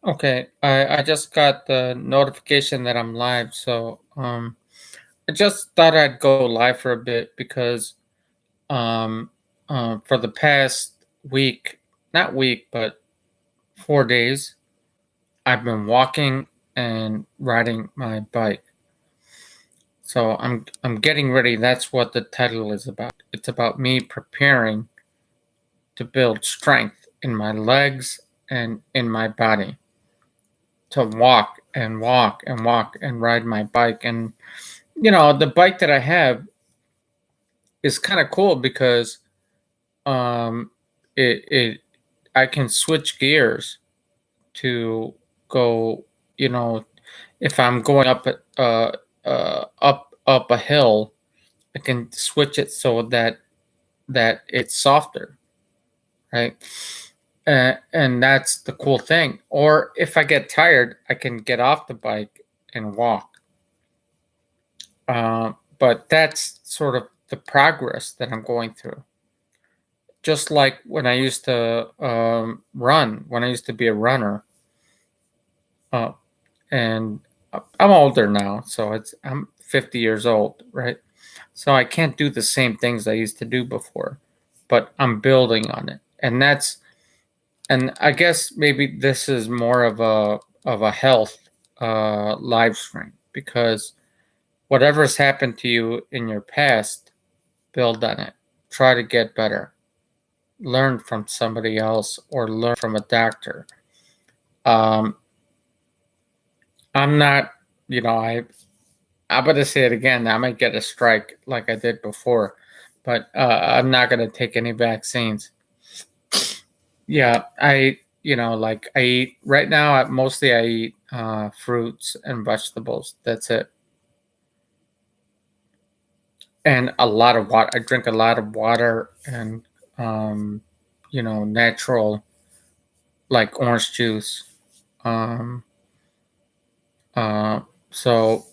Okay, I just got the notification that I'm live, so I just thought I'd go live for a bit because um for the past week, not week, but 4 days, I've been walking and riding my bike. So I'm getting ready. That's what the title is about. It's about me preparing to build strength in my legs and in my body to walk and walk and walk and ride my bike. And the bike that I have is kind of cool because um it I can switch gears to go, you know, if I'm going up a hill, I can switch it so that it's softer, right? And that's the cool thing. Or if I get tired, I can get off the bike and walk. But that's sort of the progress that I'm going through. Just like when I used to run, when I used to be a runner, uh, and I'm older now, so I'm 50 years old, right? So I can't do the same things I used to do before, but I'm building on it, and I guess maybe this is more of a health live stream because whatever's happened to you in your past, build on it, try to get better, learn from somebody else or learn from a doctor. Um, I'm not, I'm gonna say it again. I might get a strike like I did before, but I'm not gonna take any vaccines. Yeah, like I eat right now. Mostly I eat fruits and vegetables. That's it, and a lot of water. I drink a lot of water and um, natural like orange juice. Um, uh, so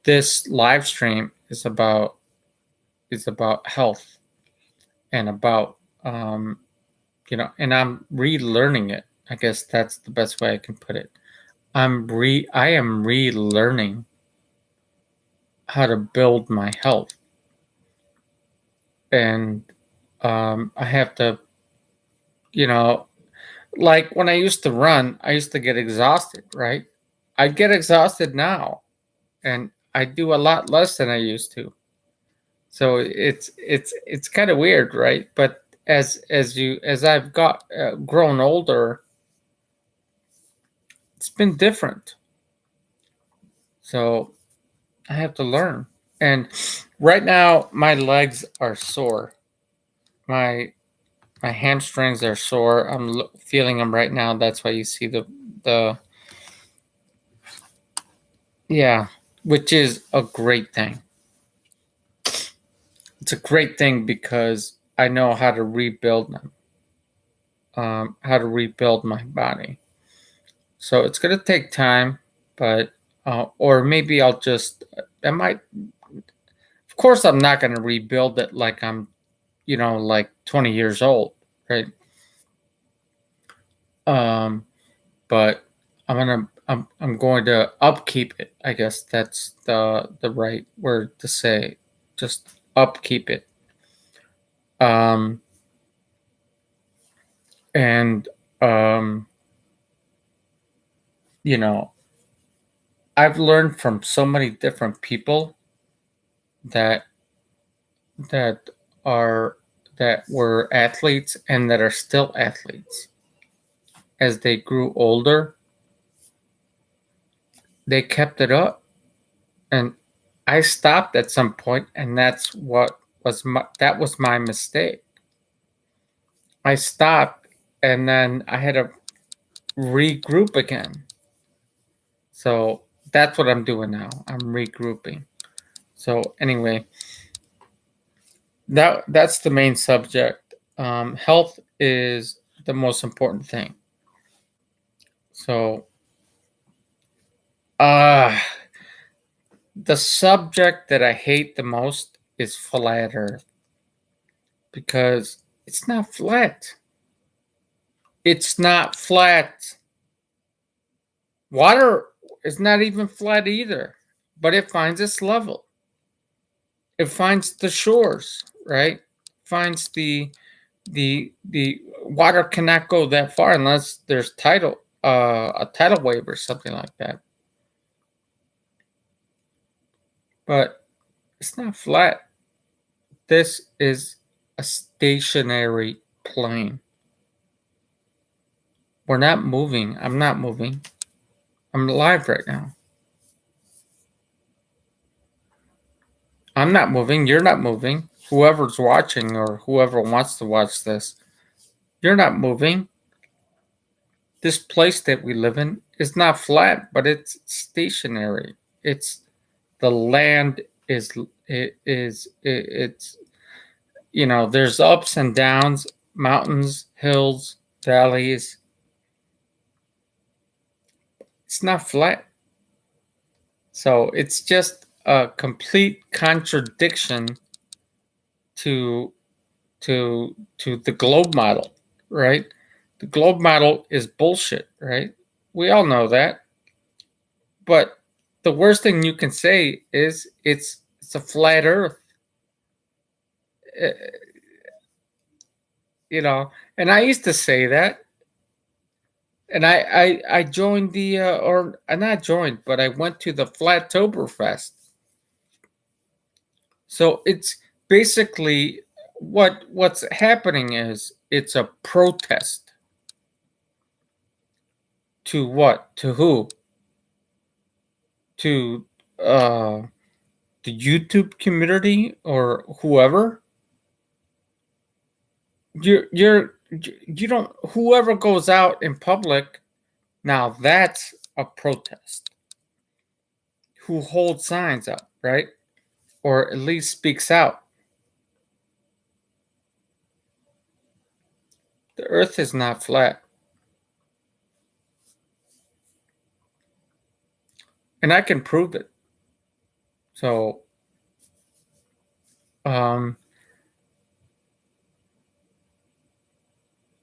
this live stream is about health and about and I'm relearning it. I guess that's the best way I can put it. I am relearning how to build my health, and I have to, you know, like when I used to run, I used to get exhausted, right? I get exhausted now, and I do a lot less than I used to. So it's kind of weird, right? But as I've got grown older, it's been different. So I have to learn. And right now, my legs are sore. My my hamstrings are sore. Feeling them right now. That's why you see the yeah, which is a great thing. It's a great thing because I know how to rebuild them, how to rebuild my body. So it's gonna take time, but or maybe I'll just I might. Of course, I'm not gonna rebuild it like I'm, like 20 years old, right? Um, but I'm going to upkeep it. I guess that's the right word to say. Just upkeep it. Um, and um, you know, I've learned from so many different people that that are that were athletes and that are still athletes. As they grew older, they kept it up, and I stopped at some point, and that was my mistake. I stopped, and then I had to regroup again. So that's what I'm doing now. I'm regrouping. So anyway, that's the main subject. Health is the most important thing. So, uh the subject that I hate the most is flat Earth because it's not flat. It's not flat. Water is not even flat either, but it finds its level. It finds the shores, right? Finds the water cannot go that far unless there's a tidal wave or something like that. But it's not flat. This is a stationary plane. We're not moving. I'm not moving. I'm alive right now. I'm not moving. You're not moving. Whoever's watching or whoever wants to watch this, you're not moving. This place that we live in is not flat, but it's stationary. It's the land is it's there's ups and downs, mountains, hills, valleys. It's not flat. So it's just a complete contradiction to the globe model, right? The globe model is bullshit, right? We all know that. But the worst thing you can say is it's a flat earth. Uh, and I used to say that, and I joined the or not joined, but I went to the Flattoberfest. So it's basically what's happening is it's a protest to what? To who? To uh the YouTube community or whoever. You don't, whoever goes out in public, now that's a protest. Who holds signs up, right? Or at least speaks out. The earth is not flat. And I can prove it. So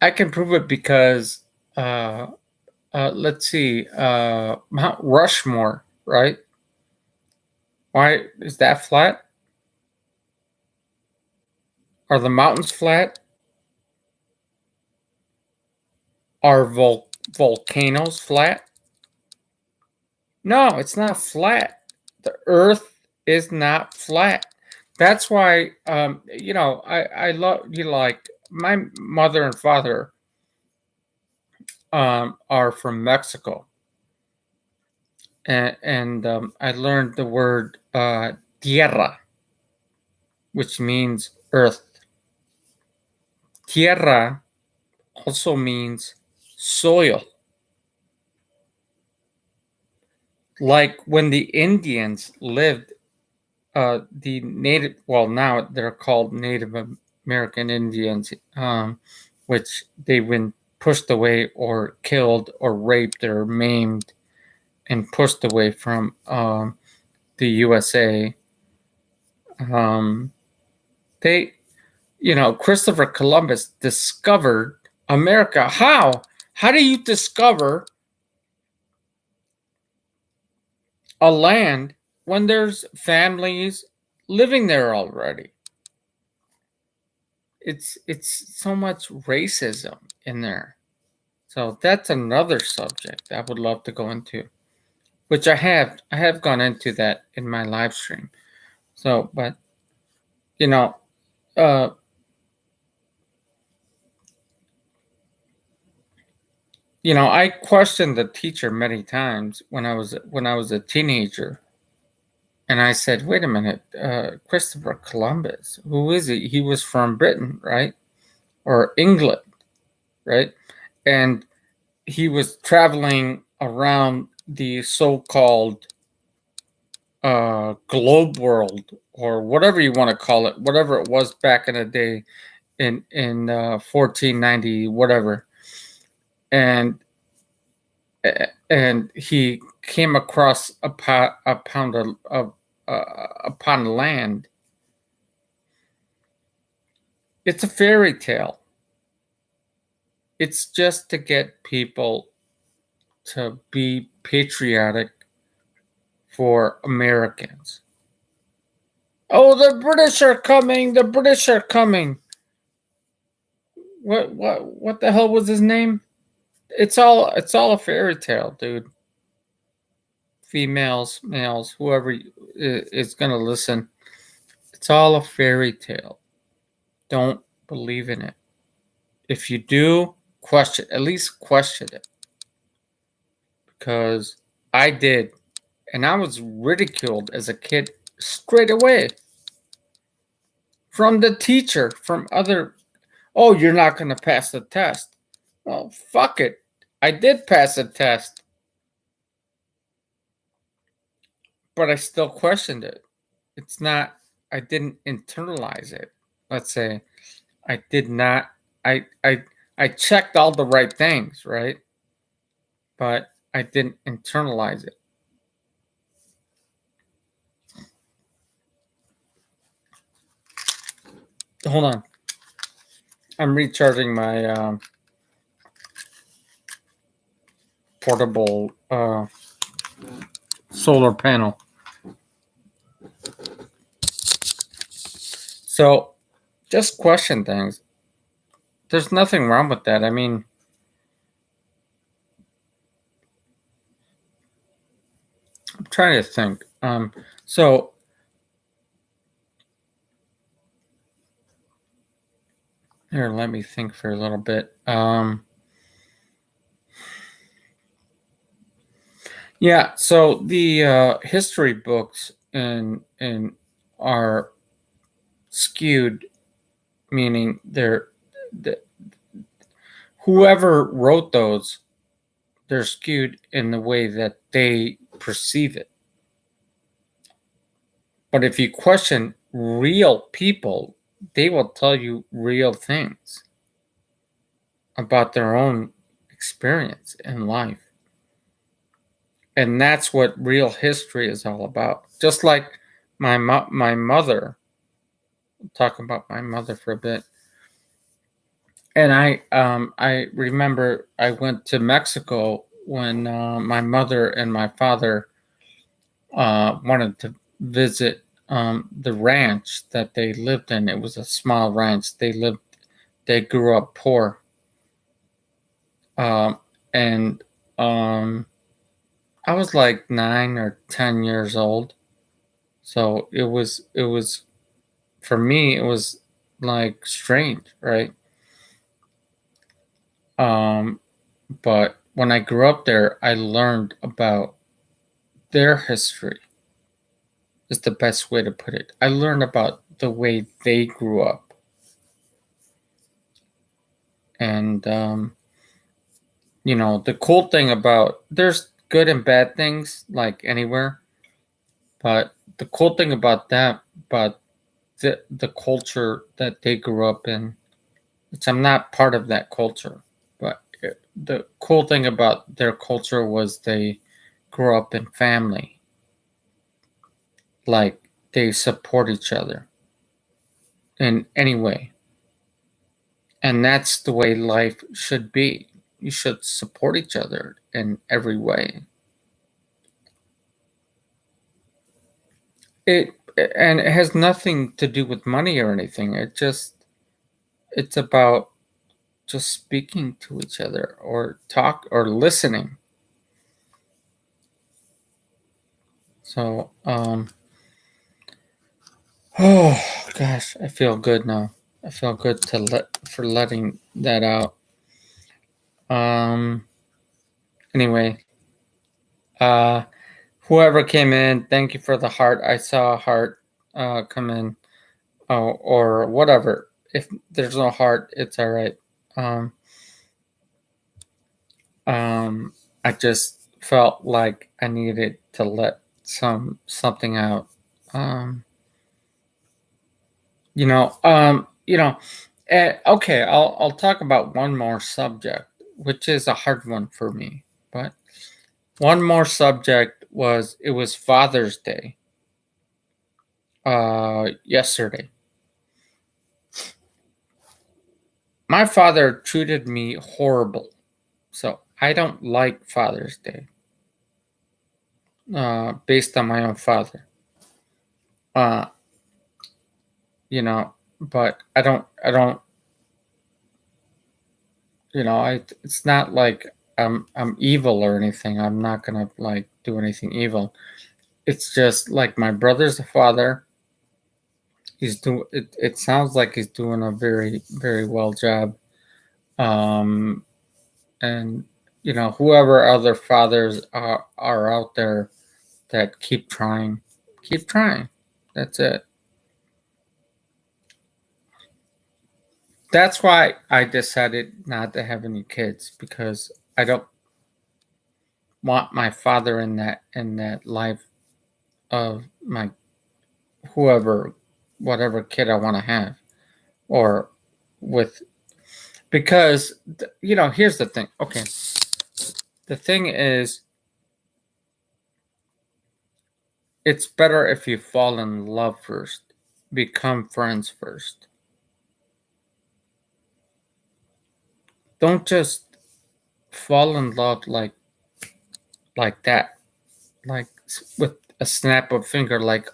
I can prove it because let's see, Mount Rushmore, right? Why is that flat? Are the mountains flat? Are volcanoes flat? No, it's not flat. The earth is not flat. That's why, I love you. Like my mother and father are from Mexico, and I learned the word tierra, which means earth. Tierra also means soil. Like when the Indians lived, the native, well, now they're called Native American Indians, which they've been pushed away or killed or raped or maimed and pushed away from the USA. They, Christopher Columbus discovered America. How? How do you discover a land when there's families living there already? It's so much racism in there. So that's another subject I would love to go into, which I have gone into that in my live stream. So, but you know, uh, I questioned the teacher many times when I was a teenager, and I said, "Wait a minute, Christopher Columbus, who is he? He was from Britain, right, or England, right?" And he was traveling around the so-called globe world, or whatever you want to call it, whatever it was back in the day, in 1490, whatever, and and he came across a pound of upon land. It's a fairy tale. It's just to get people to be patriotic for Americans. Oh, the British are coming! The British are coming! What the hell was his name? It's all a fairy tale, dude. Females, males, whoever is gonna listen, it's all a fairy tale. Don't believe in it. If you do, at least question it, because I did, and I was ridiculed as a kid straight away from the teacher, from other. Oh, you're not gonna pass the test. Well, fuck it. I did pass the test, but I still questioned it. It's not, I didn't internalize it. Let's say I did not, I checked all the right things, right? But I didn't internalize it. Hold on. I'm recharging my portable solar panel. So just question things. There's nothing wrong with that. I mean, I'm trying to think. So here, let me think for a little bit. Yeah, so the history books in are skewed, meaning the, whoever wrote those, they're skewed in the way that they perceive it. But if you question real people, they will tell you real things about their own experience in life. And that's what real history is all about. Just like my mother, I'll talk about my mother for a bit. And I remember I went to Mexico when my mother and my father wanted to visit the ranch that they lived in. It was a small ranch. They grew up poor, and I was like 9 or 10 years old. So it was for me. It was like strange, right? Um, but when I grew up there, I learned about their history. Is the best way to put it. I learned about the way they grew up, and the cool thing about, there's good and bad things like anywhere, but the cool thing about that, but the culture that they grew up in, which I'm not part of that culture, but the cool thing about their culture was they grew up in family, like they support each other in any way, and that's the way life should be. You should support each other in every way. It and it has nothing to do with money or anything. It's about just speaking to each other or talk or listening. So oh gosh, I feel good now. I feel good for letting that out. Um anyway, uh whoever came in, thank you for the heart. I saw a heart come in. Oh, or whatever. If there's no heart, it's all right. Um Um, I just felt like I needed to let something out. Um, you know, um, you know, okay, I'll talk about one more subject, which is a hard one for me. But one more subject was, it was Father's Day yesterday. My father treated me horrible. So I don't like Father's Day, based on my own father. Uh, but I don't, it's not like I'm evil or anything. I'm not gonna like do anything evil. It's just like my brother's the father. It sounds like he's doing a very, very well job. Um, and whoever other fathers are out there that keep trying, keep trying. That's it. That's why I decided not to have any kids, because I don't want my father in that life of my whoever, whatever kid I want to have, or with, because here's the thing. Okay, the thing is, it's better if you fall in love first, become friends first. Don't just fall in love like that, like with a snap of finger, like,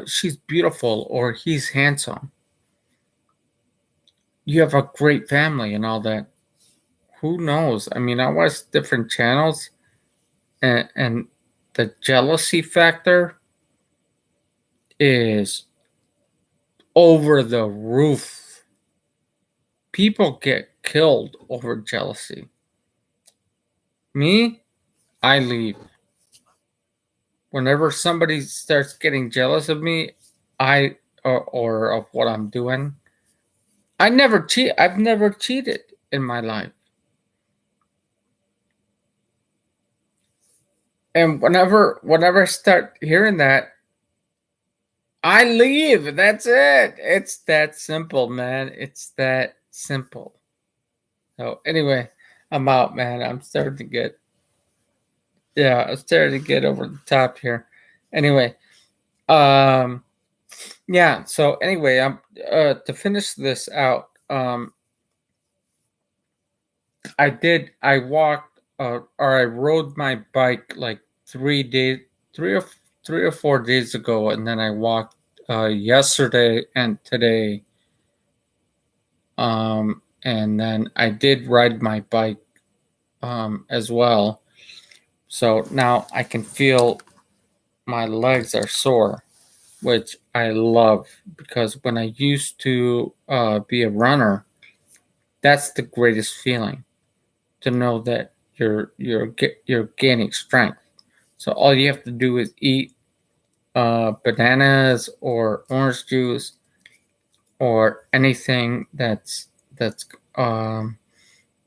she's beautiful or he's handsome. You have a great family and all that. Who knows? I mean, I watch different channels, and the jealousy factor is over the roof. People get killed over jealousy. Me, I leave. Whenever somebody starts getting jealous of me, or of what I'm doing, I never cheat. I've never cheated in my life. And whenever I start hearing that, I leave. That's it. It's that simple, man. It's that simple. So anyway, I'm out, man. I'm starting to get over the top here. Anyway, um, yeah. So anyway, I'm to finish this out. I walked, or I rode my bike like 3 days, 3 or 4 days ago, and then I walked yesterday and today. And then I did ride my bike as well. So now I can feel my legs are sore, which I love, because when I used to be a runner, that's the greatest feeling, to know that you're gaining strength. So all you have to do is eat bananas or orange juice, or anything that's um,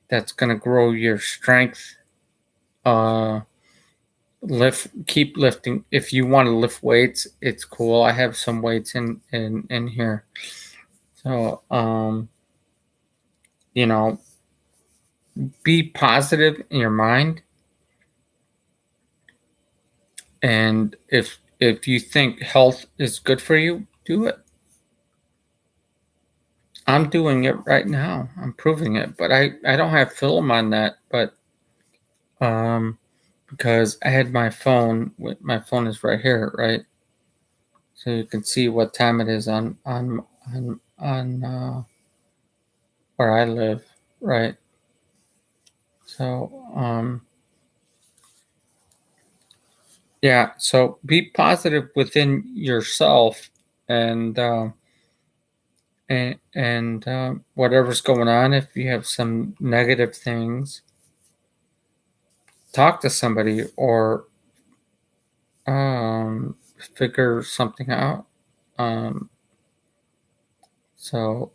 that's gonna grow your strength. Uh, keep lifting. If you want to lift weights, it's cool. I have some weights in here. So you know, be positive in your mind, and if you think health is good for you, do it. I'm doing it right now. I'm proving it, but I don't have film on that, but um because I had my phone is right here, right? So you can see what time it is on where I live, right? So yeah, so be positive within yourself, and whatever's going on. If you have some negative things, talk to somebody, or figure something out. Um, so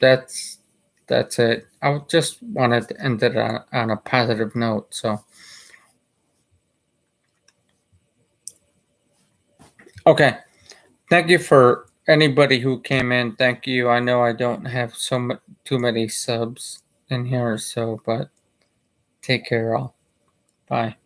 that's that's it. I just wanted to end it on a positive note. So okay, thank you for anybody who came in. Thank you. I know I don't have too many subs in here, so but take care, all. Bye.